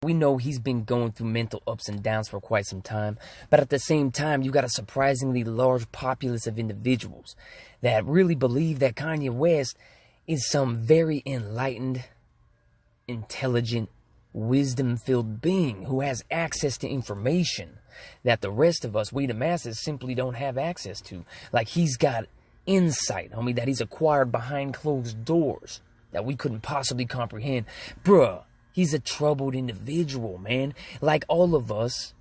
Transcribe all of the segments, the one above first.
We know he's been going through mental ups and downs for quite some time, but at the same time, you got a surprisingly large populace of individuals that really believe that Kanye West is some very enlightened, intelligent, wisdom-filled being who has access to information that the rest of us, we the masses, simply don't have access to. Like, he's got insight, homie, that he's acquired behind closed doors that we couldn't possibly comprehend. Bruh, he's a troubled individual, man. Like all of us,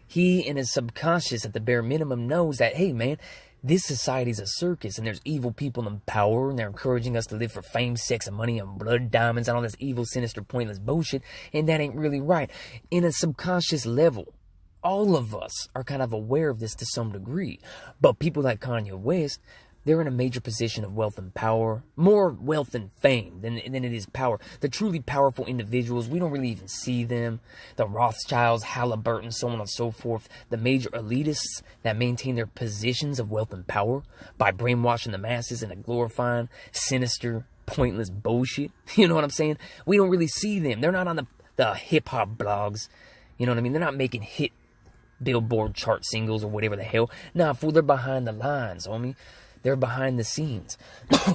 he in his subconscious, at the bare minimum, knows that, hey, man, this society's a circus, and there's evil people in power, and they're encouraging us to live for fame, sex, and money, and blood diamonds, and all this evil, sinister, pointless bullshit, and that ain't really right. In a subconscious level, all of us are kind of aware of this to some degree. But people like Kanye West, they're in a major position of wealth and power, more wealth and fame than it is power. The truly powerful individuals, we don't really even see them. The Rothschilds, Halliburton, so on and so forth. The major elitists that maintain their positions of wealth and power by brainwashing the masses into glorifying sinister, pointless bullshit. You know what I'm saying? We don't really see them. They're not on the hip-hop blogs. You know what I mean? They're not making hit Billboard chart singles or whatever the hell. Nah, fool, they're behind the lines, homie. They're behind the scenes,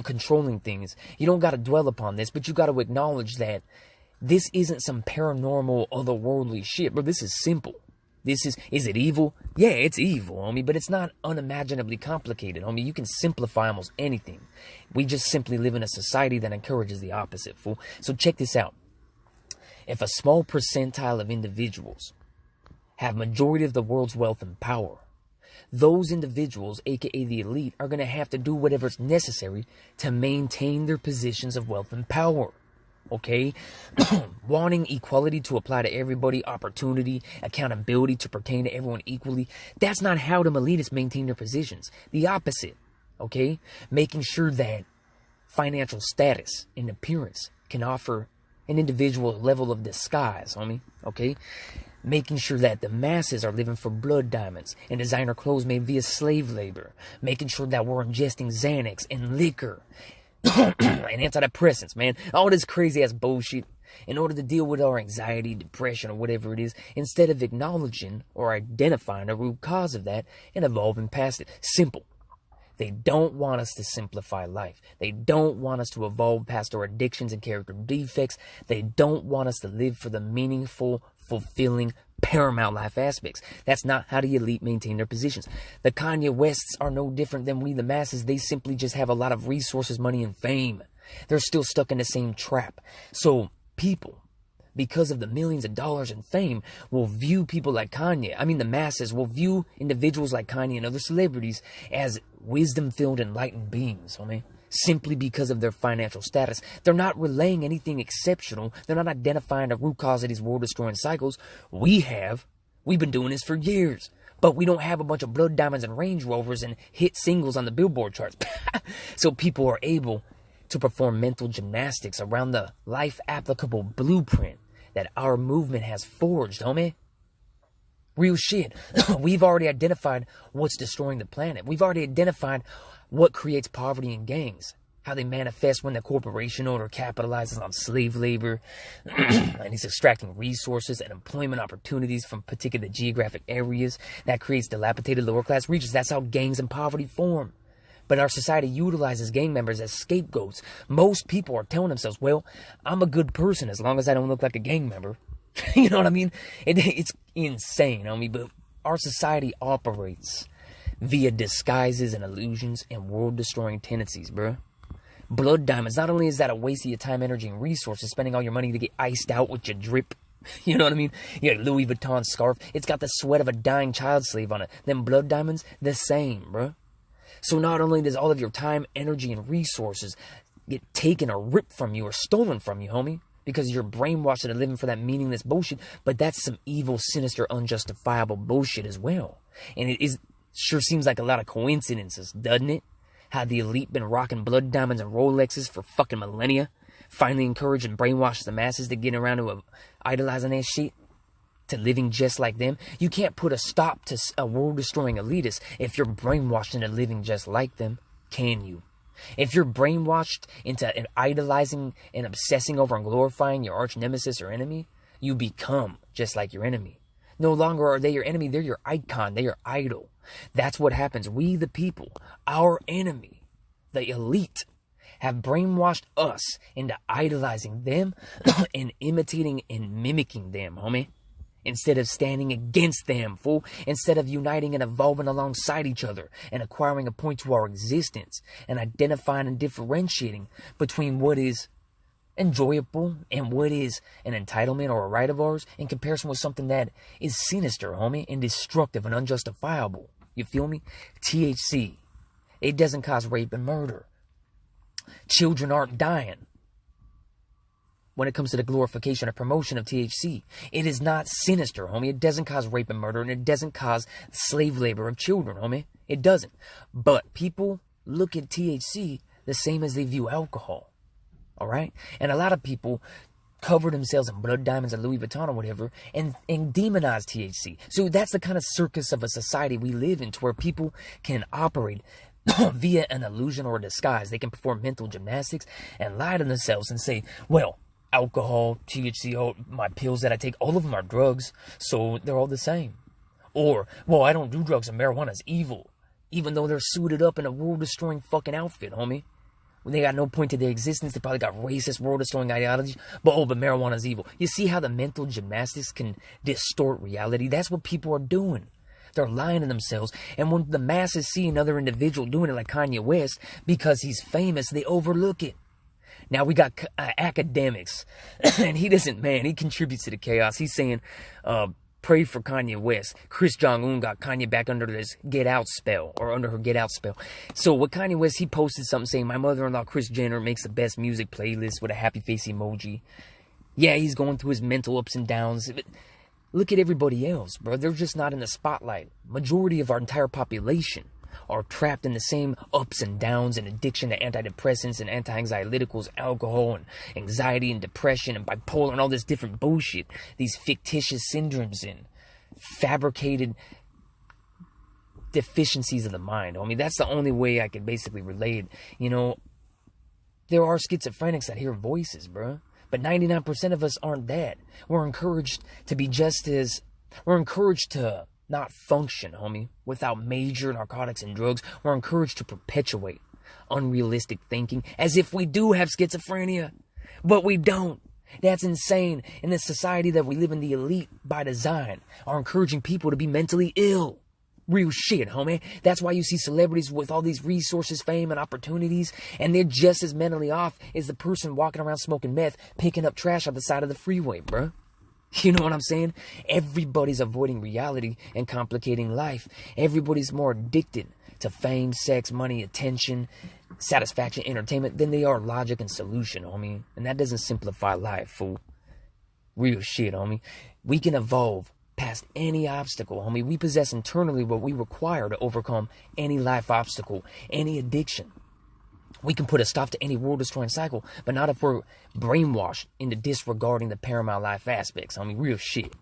controlling things. You don't got to dwell upon this, but you got to acknowledge that this isn't some paranormal, otherworldly shit, bro. This is simple. Is it evil? Yeah, it's evil, homie, but it's not unimaginably complicated, homie. You can simplify almost anything. We just simply live in a society that encourages the opposite, fool. So check this out. If a small percentile of individuals have majority of the world's wealth and power, those individuals, aka the elite, are going to have to do whatever's necessary to maintain their positions of wealth and power. Okay? Wanting equality to apply to everybody, opportunity, accountability to pertain to everyone equally, that's not how the elitists maintain their positions. The opposite. Okay? Making sure that financial status and appearance can offer an individual a level of disguise, homie. Okay? Making sure that the masses are living for blood diamonds and designer clothes made via slave labor. Making sure that we're ingesting Xanax and liquor and antidepressants, man. All this crazy-ass bullshit in order to deal with our anxiety, depression, or whatever it is, instead of acknowledging or identifying the root cause of that and evolving past it. Simple. They don't want us to simplify life. They don't want us to evolve past our addictions and character defects. They don't want us to live for the meaningful, fulfilling, paramount life aspects. That's not how the elite maintain their positions. The Kanye Wests are no different than we, the masses. They simply just have a lot of resources, money, and fame. They're still stuck in the same trap. So people, because of the millions of dollars in fame, will view people like Kanye, the masses will view individuals like Kanye and other celebrities as wisdom-filled, enlightened beings, homie. Simply because of their financial status. They're not relaying anything exceptional. They're not identifying the root cause of these world-destroying cycles. We've been doing this for years. But we don't have a bunch of blood diamonds and Range Rovers and hit singles on the Billboard charts. So people are able to perform mental gymnastics around the life-applicable blueprint that our movement has forged, homie. Real shit. We've already identified what's destroying the planet. We've already identified what creates poverty in gangs, how they manifest when the corporation owner capitalizes on slave labor and he's extracting resources and employment opportunities from particular geographic areas. That creates dilapidated lower class regions. That's how gangs and poverty form. But our society utilizes gang members as scapegoats. Most people are telling themselves, well, I'm a good person as long as I don't look like a gang member. You know what I mean? It's insane, homie, but our society operates via disguises and illusions and world-destroying tendencies, bro. Blood diamonds, not only is that a waste of your time, energy, and resources, spending all your money to get iced out with your drip, you know what I mean? Your Louis Vuitton scarf, it's got the sweat of a dying child slave on it. Them blood diamonds, the same, bro. So not only does all of your time, energy, and resources get taken or ripped from you or stolen from you, homie, because you're brainwashed into living for that meaningless bullshit, but that's some evil, sinister, unjustifiable bullshit as well. And it sure seems like a lot of coincidences, doesn't it? How the elite been rocking blood diamonds and Rolexes for fucking millennia, finally encourage and brainwash the masses to get around to idolizing that shit, to living just like them. You can't put a stop to a world-destroying elitist if you're brainwashed into living just like them, can you? If you're brainwashed into idolizing and obsessing over and glorifying your arch nemesis or enemy, You become just like your enemy. No longer are they your enemy, they're your icon, they're your idol. That's what happens. We, the people, our enemy, the elite, have brainwashed us into idolizing them and imitating and mimicking them, homie. Instead of standing against them, fool. Instead of uniting and evolving alongside each other and acquiring a point to our existence and identifying and differentiating between what is enjoyable and what is an entitlement or a right of ours in comparison with something that is sinister, homie, and destructive and unjustifiable. You feel me? THC. It doesn't cause rape and murder. Children aren't dying. When it comes to the glorification or promotion of THC, it is not sinister, homie. It doesn't cause rape and murder, and it doesn't cause slave labor of children, homie. It doesn't. But people look at THC the same as they view alcohol. All right? And a lot of people cover themselves in blood diamonds and Louis Vuitton or whatever and demonize THC. So that's the kind of circus of a society we live in, to where people can operate via an illusion or a disguise. They can perform mental gymnastics and lie to themselves and say, well, alcohol, THC, all my pills that I take, all of them are drugs, so they're all the same. Or, well, I don't do drugs and marijuana's evil, even though they're suited up in a world-destroying fucking outfit, homie. When they got no point to their existence, they probably got racist, world-destroying ideology, but marijuana's evil. You see how the mental gymnastics can distort reality? That's what people are doing. They're lying to themselves, and when the masses see another individual doing it like Kanye West, because he's famous, they overlook it. Now we got Akademiks, and he contributes to the chaos. He's saying, pray for Kanye West. Kris Jenner got Kanye back under this get out spell, or under her get out spell. So with Kanye West, he posted something saying, my mother-in-law Kris Jenner makes the best music playlist with a happy face emoji. Yeah, he's going through his mental ups and downs. But look at everybody else, bro. They're just not in the spotlight. Majority of our entire population are trapped in the same ups and downs and addiction to antidepressants and anti-anxiolyticals, alcohol and anxiety and depression and bipolar and all this different bullshit. These fictitious syndromes and fabricated deficiencies of the mind. I mean, that's the only way I can basically relate. You know, there are schizophrenics that hear voices, bro. But 99% of us aren't that. We're encouraged to be we're encouraged to not function, homie, without major narcotics and drugs. We're encouraged to perpetuate unrealistic thinking as if we do have schizophrenia, but we don't. That's insane. In this society that we live in, the elite, by design, are encouraging people to be mentally ill. Real shit, homie. That's why you see celebrities with all these resources, fame, and opportunities, and they're just as mentally off as the person walking around smoking meth, picking up trash on the side of the freeway, bruh. You know what I'm saying? Everybody's avoiding reality and complicating life. Everybody's more addicted to fame, sex, money, attention, satisfaction, entertainment than they are logic and solution, homie. And that doesn't simplify life, fool. Real shit, homie. We can evolve past any obstacle, homie. We possess internally what we require to overcome any life obstacle, any addiction. We can put a stop to any world-destroying cycle, but not if we're brainwashed into disregarding the paramount life aspects. I mean, real shit.